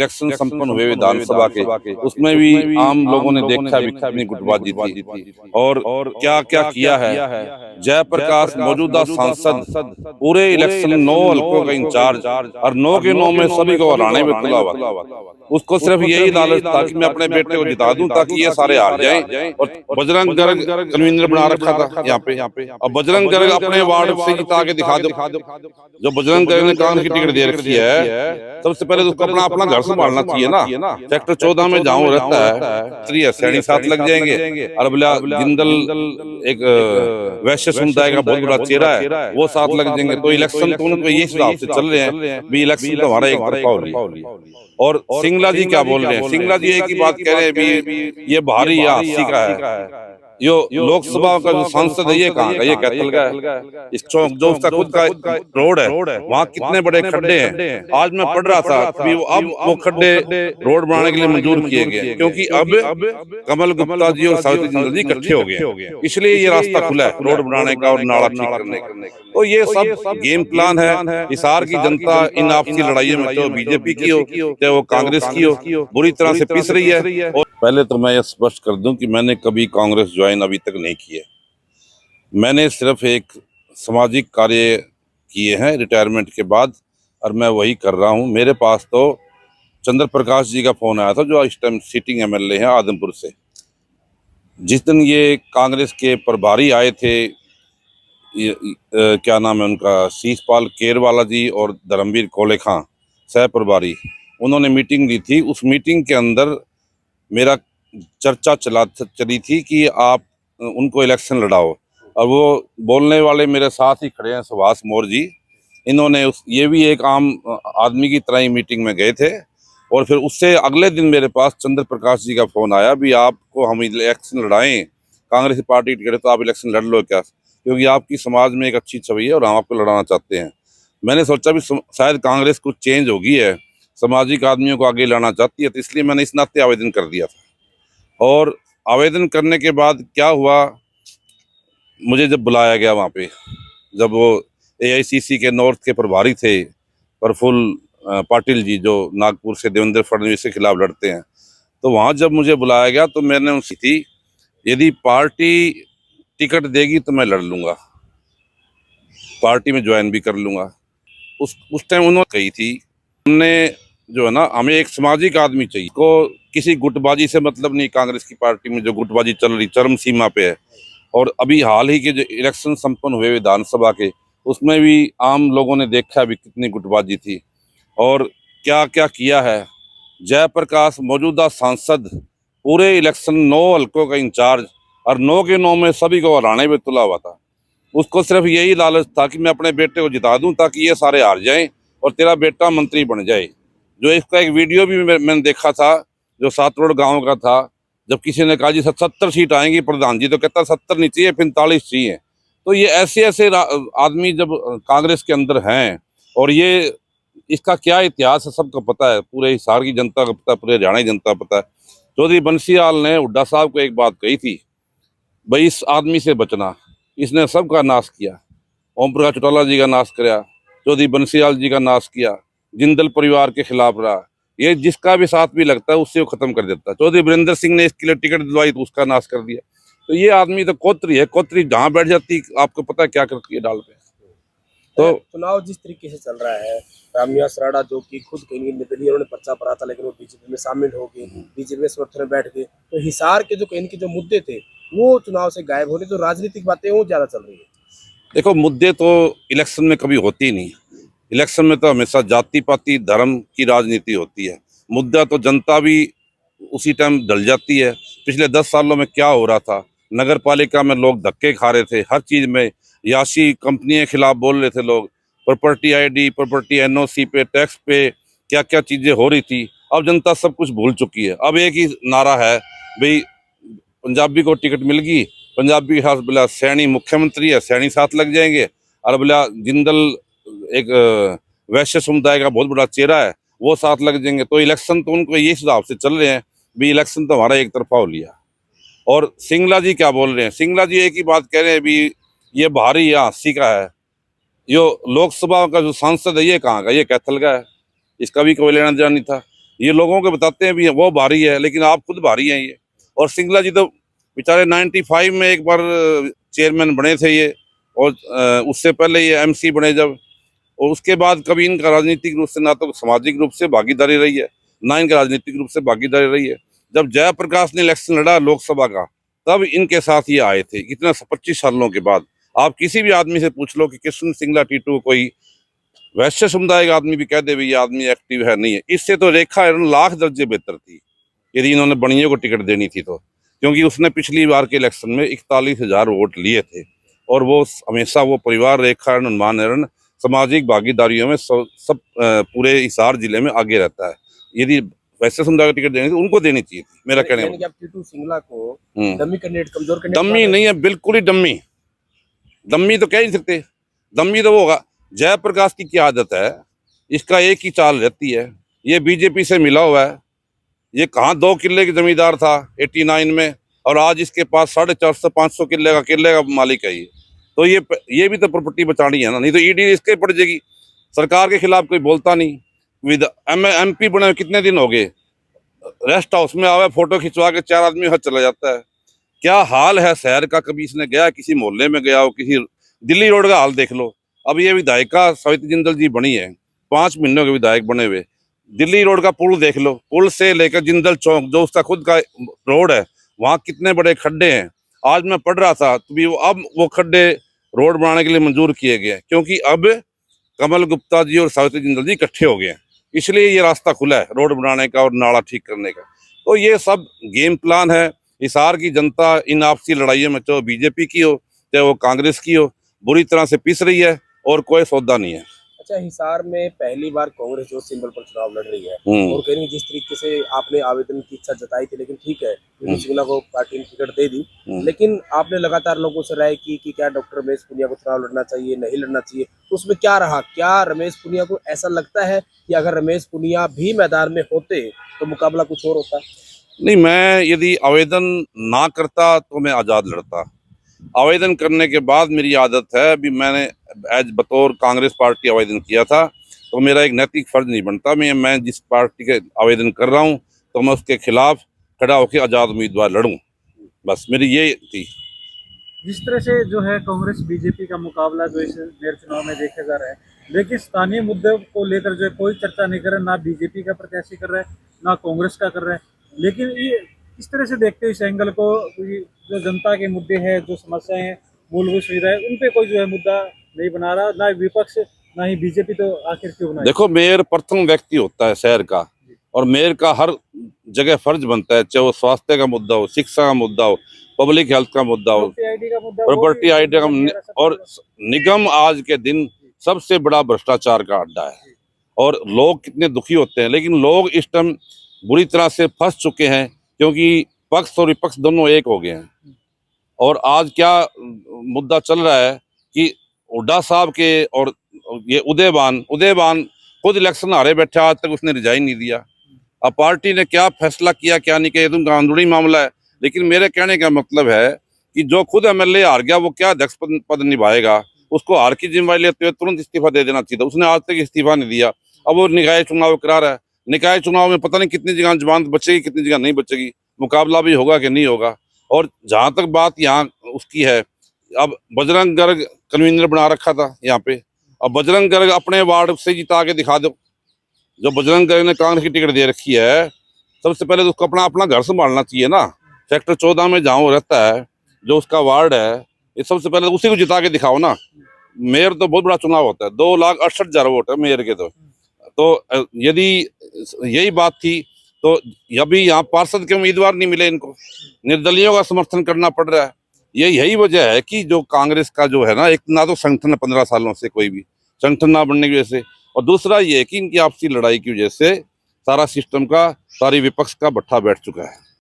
Election संपन्न हुए विधानसभा के, उसमें भी आम लोगों ने देखा भी कितनी गुटबाजी थी और क्या क्या किया है। जयप्रकाश मौजूदा सांसद पूरे इलेक्शन 9 हल्कों का इंचार्ज और 9 के 9 में सभी को हराने में तुला हुआ था। उसको सिर्फ यही लालच था कि मैं अपने बेटे को जिता दूं ताकि ये सारे हार जाएं। और बजरंग गर्ग कन्वीनर बना रखा था यहाँ पे। अब बजरंग गर्ग अपने वार्ड से जिता के दिखा दो। जो बजरंग गर्ग ने कांग्रेस की टिकट दे रखी है, सबसे पहले तो उसको अपना अपना घर संभालना चाहिए ना। सेक्टर 14 में जहाँ वो रहता है सैनी साथ लग जाएंगे। अरबला जिंदल एक वैश्य समुदाय का बहुत बड़ा चेहरा है, वो साथ लग जाएंगे। तो इलेक्शन तो उनको ये हिसाब से चल रहे हैं भी इलेक्शन तो हमारा एक तरफा हो लिया। और सिंगला जी क्या बोल रहे हैं? सिंगला जी एक ही बात कह रहे हैं भी ये भारी या अस्सी का है। यो लोकसभा का जो सांसद है ये कहाँ का? ये कैथल का है। इस चौक जो उसका खुद का रोड है, वहाँ कितने बड़े खड्डे हैं। आज मैं पढ़ रहा था कि अब वो खड्डे रोड बनाने के लिए मंजूर किए गए, क्योंकि अब कमल गुप्ता जी और सावित्री जिंदल जी इकट्ठे हो गए, इसलिए ये रास्ता खुला है रोड बनाने का और नाला ठीक करने का। तो ये सब गेम प्लान है। हिसार की जनता इन आपसी लड़ाइयों में तो बीजेपी की हो चाहे वो कांग्रेस की हो, बुरी तरह से पिस रही है। और पहले तो मैं ये स्पष्ट कर दूं कि मैंने कभी कांग्रेस ज्वाइन अभी तक नहीं किया। मैंने सिर्फ एक सामाजिक कार्य किए हैं रिटायरमेंट के बाद, और मैं वही कर रहा हूं। मेरे पास तो चंद्र प्रकाश जी का फोन आया था, जो इस टाइम सिटिंग एमएलए हैं आदमपुर से। जिस दिन ये कांग्रेस के प्रभारी आए थे, क्या नाम है उनका, शीशपाल केरवाला जी और धर्मवीर कोले खां सह प्रभारी, उन्होंने मीटिंग ली थी। उस मीटिंग के अंदर मेरा चर्चा चली थी कि आप उनको इलेक्शन लड़ाओ। और वो बोलने वाले मेरे साथ ही खड़े हैं, सुभाष मोर जी। इन्होंने ये भी एक आम आदमी की तरह ही मीटिंग में गए थे। और फिर उससे अगले दिन मेरे पास चंद्र प्रकाश जी का फोन आया भी आपको हम इलेक्शन लड़ाएं, कांग्रेस पार्टी टिकट तो आप इलेक्शन लड़ लो क्या, क्योंकि आपकी समाज में एक अच्छी छवि है और हम आपको लड़ाना चाहते हैं। मैंने सोचा भी शायद कांग्रेस कुछ चेंज होगी है, सामाजिक आदमियों को आगे लाना चाहती है, तो इसलिए मैंने इस नाते आवेदन कर दिया था। और आवेदन करने के बाद क्या हुआ, मुझे जब बुलाया गया वहाँ पे, जब वो एआईसीसी के नॉर्थ के प्रभारी थे प्रफुल्ल पाटिल जी, जो नागपुर से देवेंद्र फडणवीस के खिलाफ लड़ते हैं, तो वहाँ जब मुझे बुलाया गया तो मैंने उनसे थी यदि पार्टी टिकट देगी तो मैं लड़ लूंगा, पार्टी में ज्वाइन भी कर लूंगा। उस टाइम उन्होंने कही थी, हमने जो है ना, हमें एक सामाजिक आदमी चाहिए, को किसी गुटबाजी से मतलब नहीं। कांग्रेस की पार्टी में जो गुटबाजी चल रही चरम सीमा पे है। और अभी हाल ही के जो इलेक्शन संपन्न हुए विधानसभा के, उसमें भी आम लोगों ने देखा भी कितनी गुटबाजी थी और क्या क्या किया है। जयप्रकाश मौजूदा सांसद पूरे इलेक्शन 9 हल्कों का इंचार्ज और 9 के 9 में सभी को हराने में तुला हुआ था। उसको सिर्फ यही लालच था कि मैं अपने बेटे को जिता दूं ताकि ये सारे हार जाएं और तेरा बेटा मंत्री बन जाए। जो इसका एक वीडियो भी मैंने देखा था, जो सातरोड गांव का था, जब किसी ने कहा जी 70 सीट आएंगी प्रधान जी, तो कहता 70 नहीं चाहिए 45 चाहिए। तो ये ऐसे ऐसे आदमी जब कांग्रेस के अंदर हैं, और ये इसका क्या इतिहास है सबको पता है, पूरे हिसार की जनता को पता है, पूरे हरियाणा की जनता को पता है। चौधरी बंसीलाल ने हुड्डा साहब को एक बात कही थी, भाई इस आदमी से बचना, इसने सबका नाश किया। ओम प्रकाश चौटाला जी का नाश किया, चौधरी बंसीलाल जी का नाश किया, जिंदल परिवार के खिलाफ रहा। ये जिसका भी साथ भी लगता है उससे वो खत्म कर देता है। चौधरी वीरेंद्र सिंह ने इसके लिए टिकट दिलवाई तो उसका नाश कर दिया। तो ये आदमी तो कोतरी है, कोतरी जहाँ बैठ जाती आपको पता है क्या करती है डाल पे। तो चुनाव जिस तरीके से चल रहा है, रामनिवास राणा जो कि खुद कहीं निर्दलीय उन्होंने पर्चा भरा था, लेकिन वो बीजेपी में शामिल हो गए, बीजेपी में समर्थन में बैठ गए। तो हिसार के जो कहीं के जो मुद्दे थे वो चुनाव से गायब होने, तो राजनीतिक बातें वो ज्यादा चल रही है। देखो, मुद्दे तो इलेक्शन में कभी होती ही नहीं। इलेक्शन में तो हमेशा जाति पाति धर्म की राजनीति होती है। मुद्दा तो जनता भी उसी टाइम ढल जाती है। पिछले 10 सालों में क्या हो रहा था, नगर पालिका में लोग धक्के खा रहे थे, हर चीज में याशी कंपनी के खिलाफ बोल रहे थे लोग, प्रॉपर्टी आईडी, प्रॉपर्टी एनओसी पे, टैक्स पे क्या क्या चीजें हो रही थी। अब जनता सब कुछ भूल चुकी है। अब एक ही नारा है, भाई पंजाबी को टिकट मिल गई, पंजाबी के साथ बोला सैनी मुख्यमंत्री है, सैनी साथ लग जाएंगे। और बोला जिंदल एक वैश्य समुदाय का बहुत बड़ा चेहरा है, वो साथ लग जाएंगे। तो इलेक्शन तो उनको ये हिसाब से चल रहे हैं भी इलेक्शन तो हमारा एक तरफा हो लिया। और सिंगला जी क्या बोल रहे हैं? सिंगला जी एक ही बात कह रहे हैं भी ये भारी या अस्सी का है। यो लोकसभा का जो सांसद है ये कहाँ का? ये कैथल का है, इसका भी कोई लेना देना नहीं था। ये लोगों को बताते हैं भी वो भारी है, लेकिन आप खुद भारी हैं ये। और सिंगला जी तो बेचारे 95 में एक बार चेयरमैन बने थे ये, और उससे पहले ये एमसी बने जब, और उसके बाद कभी इनका राजनीतिक रूप से ना तो सामाजिक रूप से भागीदारी रही है, ना इनका राजनीतिक रूप से भागीदारी रही है। जब जयप्रकाश ने इलेक्शन लड़ा लोकसभा का, तब इनके साथ ये आए थे, कितना 25 सालों के बाद। आप किसी भी आदमी से पूछ लो कि कृष्ण सिंगला टीटू कोई वैश्य समुदाय का आदमी भी कह दे भी ये आदमी एक्टिव है, नहीं है। इससे तो रेखा एरन लाख दर्जे बेहतर थी यदि इन्होंने बनियों को टिकट देनी थी तो, क्योंकि उसने पिछली बार के इलेक्शन में 41,000 वोट लिए थे, और वो हमेशा वो परिवार रेखा एरन हनुमान एरन सामाजिक भागीदारियों में सब पूरे हिसार जिले में आगे रहता है। यदि वैसे समुदाय को टिकट देनी थी उनको देनी चाहिए थी, मेरा कहने यानी कि आप टीटू सिंगला को हम्म। डमी कैंडिडेट, कमजोर कैंडिडेट डम्मी नहीं है, बिल्कुल ही डम्मी। डम्मी तो कह ही नहीं सकते, डम्मी तो वो होगा। जयप्रकाश की क्या आदत है, इसका एक ही चाल रहती है, ये बीजेपी से मिला हुआ है। ये कहाँ 2 किले की जमींदार था 89 में, और आज इसके पास 450-500 किले का मालिक है ये। तो ये भी तो प्रॉपर्टी बचानी है ना, नहीं तो ईडी इसके पड़ जाएगी। सरकार के खिलाफ कोई बोलता नहीं। विद एमपी बने हुए कितने दिन हो गए, रेस्ट हाउस में आवे फोटो खिंचवा के 4 आदमी हद चला जाता है। क्या हाल है शहर का, कभी इसने गया किसी मोहल्ले में गया हो, किसी दिल्ली रोड का हाल देख लो। अब ये विधायिका सविता जिंदल जी बनी है, 5 महीनों के विधायक बने हुए। दिल्ली रोड का पुल देख लो, पुल से लेकर जिंदल चौक जो उसका खुद का रोड है, वहाँ कितने बड़े खड्डे हैं। आज मैं पढ़ रहा था तो भी अब वो खड्डे रोड बनाने के लिए मंजूर किए गए हैं, क्योंकि अब कमल गुप्ता जी और सविता जिंदल जी इकट्ठे हो गए हैं, इसलिए ये रास्ता खुला है रोड बनाने का और नाला ठीक करने का। तो ये सब गेम प्लान है। हिसार की जनता इन आपसी लड़ाइयों में, चाहे बीजेपी की हो चाहे वो कांग्रेस की हो, बुरी तरह से पिस रही है, और कोई सौदा नहीं है। अच्छा, हिसार में पहली बार कांग्रेस जो सिंबल पर चुनाव लड़ रही है, और कहीं जिस तरीके से आपने आवेदन की इच्छा जताई थी, लेकिन ठीक है टीटू सिंगला को पार्टी ने टिकट दे दी, लेकिन आपने लगातार लोगों से राय की कि क्या डॉक्टर रमेश पुनिया को चुनाव लड़ना चाहिए, नहीं लड़ना चाहिए, तो उसमें क्या रहा? क्या रमेश पुनिया को ऐसा लगता है कि अगर रमेश पुनिया भी मैदान में होते तो मुकाबला कुछ और होता? नहीं, मैं यदि आवेदन ना करता तो मैं आज़ाद लड़ता। आवेदन करने के बाद मेरी आदत है, अभी मैंने एज बतौर कांग्रेस पार्टी आवेदन किया था, तो मेरा एक नैतिक फर्ज नहीं बनता, मैं जिस पार्टी के आवेदन कर रहा हूँ तो मैं उसके खिलाफ खड़ा होकर आज़ाद उम्मीदवार लड़ूं। बस मेरी ये थी। जिस तरह से जो है कांग्रेस बीजेपी का मुकाबला जो इस मेयर चुनाव में देखे जा रहा है, लेकिन स्थानीय मुद्दों को लेकर जो है कोई चर्चा नहीं कर रहा, ना बीजेपी का प्रत्याशी कर रहा है ना कांग्रेस का कर रहा है। लेकिन ये किस तरह से देखते हो इस एंगल को, जो जनता के मुद्दे हैं, जो समस्याएं हैं, मूलभूत सुविधाएं, उन पे कोई जो है मुद्दा नहीं बना रहा, ना विपक्ष ना ही बीजेपी, तो आखिर क्यों बनाए? देखो, मेयर प्रथम व्यक्ति होता है शहर का, और मेयर का हर जगह फर्ज बनता है, चाहे वो स्वास्थ्य का मुद्दा हो, शिक्षा का मुद्दा हो, पब्लिक हेल्थ का मुद्दा हो, प्रॉपर्टी आईडी का, और निगम आज के दिन सबसे बड़ा भ्रष्टाचार का अड्डा है, और लोग कितने दुखी होते हैं। लेकिन लोग इस टाइम बुरी तरह से फंस चुके हैं, क्योंकि पक्ष और विपक्ष दोनों एक हो गए हैं। और आज क्या मुद्दा चल रहा है कि हुड्डा साहब के और ये उदयबान खुद इलेक्शन हारे बैठा, आज तक उसने रिजाइन नहीं दिया। अब पार्टी ने क्या फैसला किया क्या नहीं किया, तुम कानूनी मामला है। लेकिन मेरे कहने का मतलब है कि जो खुद एमएलए हार गया वो क्या अध्यक्ष पद निभाएगा, उसको हार की जिम्मेवारी लेते हुए तुरंत इस्तीफा दे देना चाहिए था। उसने आज तक इस्तीफा नहीं दिया। अब वो निकाय चुनाव करा रहा है, निकाय चुनाव में पता नहीं कितनी जगह जमानत बचेगी, कितनी जगह नहीं बचेगी, मुकाबला भी होगा कि नहीं होगा। और जहाँ तक बात यहाँ उसकी है, अब बजरंग गर्ग कन्वीनर बना रखा था यहाँ पे, अब बजरंग गर्ग अपने वार्ड से जिता के दिखा दो। जो बजरंग गर्ग ने कांग्रेस की टिकट दे रखी है, सबसे पहले तो उसको अपना घर संभालना चाहिए ना। सेक्टर 14 में जहाँ वो रहता है, जो उसका वार्ड है, ये सबसे पहले उसी को जिता के दिखाओ ना। मेयर तो बहुत बड़ा चुनाव होता है, 2,68,000 वोट है मेयर के। तो यदि यही बात थी तो अभी यहाँ पार्षद के उम्मीदवार नहीं मिले, इनको निर्दलीयों का समर्थन करना पड़ रहा है। यही वजह है कि जो कांग्रेस का जो है ना, एक ना तो संगठन है 15 सालों से, कोई भी संगठन ना बनने की वजह से, और दूसरा ये है कि इनकी आपसी लड़ाई की वजह से सारा सिस्टम का, सारी विपक्ष का भट्ठा बैठ चुका है।